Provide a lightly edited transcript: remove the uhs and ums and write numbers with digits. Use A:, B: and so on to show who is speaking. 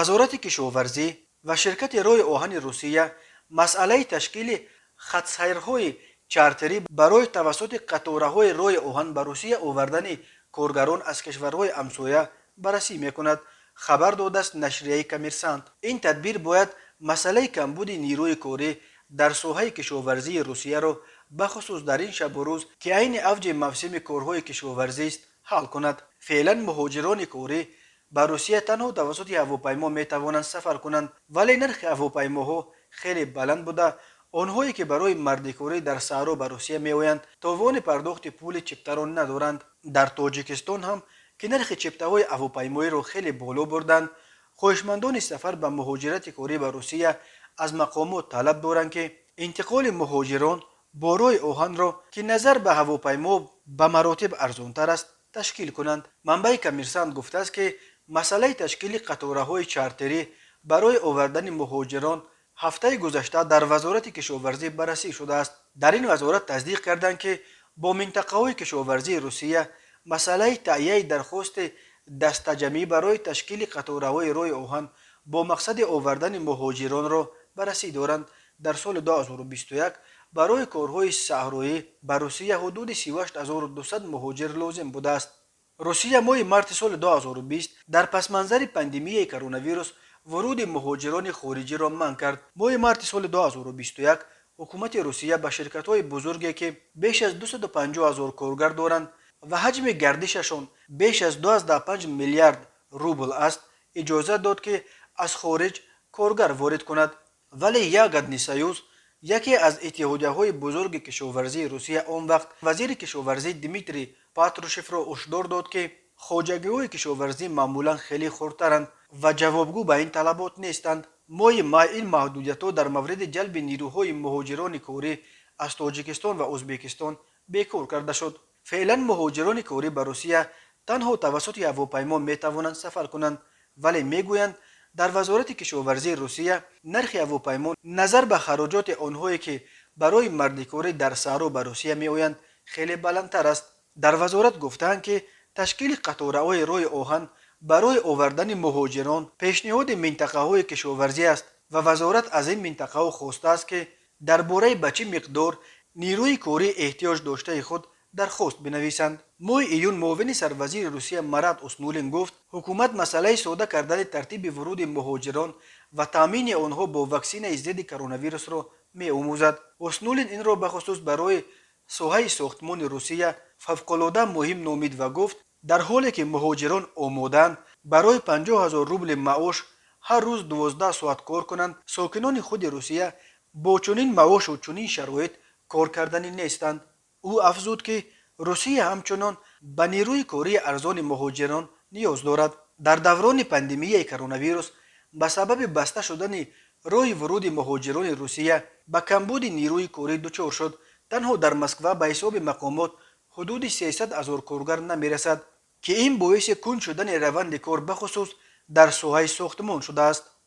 A: وزارت کشاورزی و شرکت روی آهن روسیه مسئله تشکیل خط‌سیرهای چارتری برای توسط قطارهای روی آهن به روسیه آوردن کارگران از کشورهای همسایه بررسی میکند. خبر داده است نشریه کمیرسانت. این تدبیر باید مسئله کمبود نیروی کاری در ساحه کشاورزی روسیه را بخصوص در این شب و روز که عین اوج موسم کارهای کشاورزی است حل کند. فعلا مهاجران کاری به روسیه تنها توسط هواپیما می توانند سفر کنند، ولی نرخ هواپیماها خیلی بلند بوده. آنهایی که برای مردکاری در صحرا به روسیه می آیند توان پرداخت پول چپته را ندارند. در تاجیکستان هم که نرخ چپته های هواپیمایی را خیلی بالا بردند، خواهشمندان سفر به مهاجرت کاری به روسیه از مقامات طلب دارند که انتقال مهاجران با روی آهن را که نظر به هواپیما به مراتب ارزانتر است تشکیل کنند. منبع کمیرسانت گفته است که مسئله تشکیل قطارهای چارتری برای آوردن مهاجران هفته گذشته در وزارت کشاورزی بررسی شده است. در این وزارت تصدیق کردند که با منطقه‌های کشاورزی روسیه مسئله تهیه درخواست دستجمعی برای تشکیل قطارهای روی آهن با مقصد آوردن مهاجران را بررسی دارند. در سال 2021 برای کارهای صحرایی به روسیه حدود 38200 مهاجر لازم بوده است. روسیه ماه مارت سال 2020 در پس منظر پاندمی کرونا ویروس ورود مهاجران خارجی را منع کرد. ماه مارت سال 2021 حکومت روسیه به شرکت‌های بزرگی که بیش از 250,000 کارگر دارند و حجم گردششان بیش از 2.5 میلیارد روبل است اجازه داد که از خارج کارگر وارد کند. ولی یگدنیسایوز، یکی از اتحادیه‌های بزرگ کشاورزی روسیه، آن وقت وزیر کشاورزی دیمیتری پاتروشف را هشدار داد که خواجگی‌های کشاورزی معمولا خیلی خردترند و جوابگو به این طلبات نیستند. ماه مای این محدودیت‌ها در مورد جلب نیروهای مهاجران کاری از تاجیکستان و ازبکستان بیکار کرده شد. فعلا مهاجران کاری به روسیه تنها توسط هواپیما می توانند سفر کنند، ولی میگویند در وزارت کشاورزی روسیه نرخ هواپیما نظر به خراجات آنهایی که برای مردکاری در صحرا به روسیه می آیند خیلی بلندتر است. در وزارت گفتند که تشکیل قطارهای روی آهن برای آوردن مهاجران پیشنهاد منطقه‌های کشاورزی است و وزارت از این منطقه‌ها خواسته است که درباره به چه مقدار نیروی کاری احتیاج داشته خود درخواست بنویسند. ماه ایون معاون سروزیر روسیه مراد اوسنولین گفت حکومت مسئله ساده کردن ترتیب ورود مهاجران و تامین آنها با واکسن ضد کرونا ویروس را می آموزد. اوسنولین این را به خصوص برای ساحه ساختمان روسیه فوق‌العاده مهم نامید و گفت در حالی که مهاجران آمادند برای 50,000 روبل معاش هر روز 12 ساعت کار کنند، ساکنان خود روسیه با چنین معاش و چنین شرایط کار کردنی نیستند. او افزود که روسیه همچنان به نیروی کاری ارزان مهاجران نیاز دارد. در دوران پاندمی کرونا ویروس به سبب بسته شدن راه ورود مهاجران روسیه به کمبود نیروی کاری دچار شد. تنها در مسکو به حساب مقامات حدود 300,000 کارگر نمیرسد که این باعث کند شدن روند کار بخصوص در ساحه ساختمان شده است.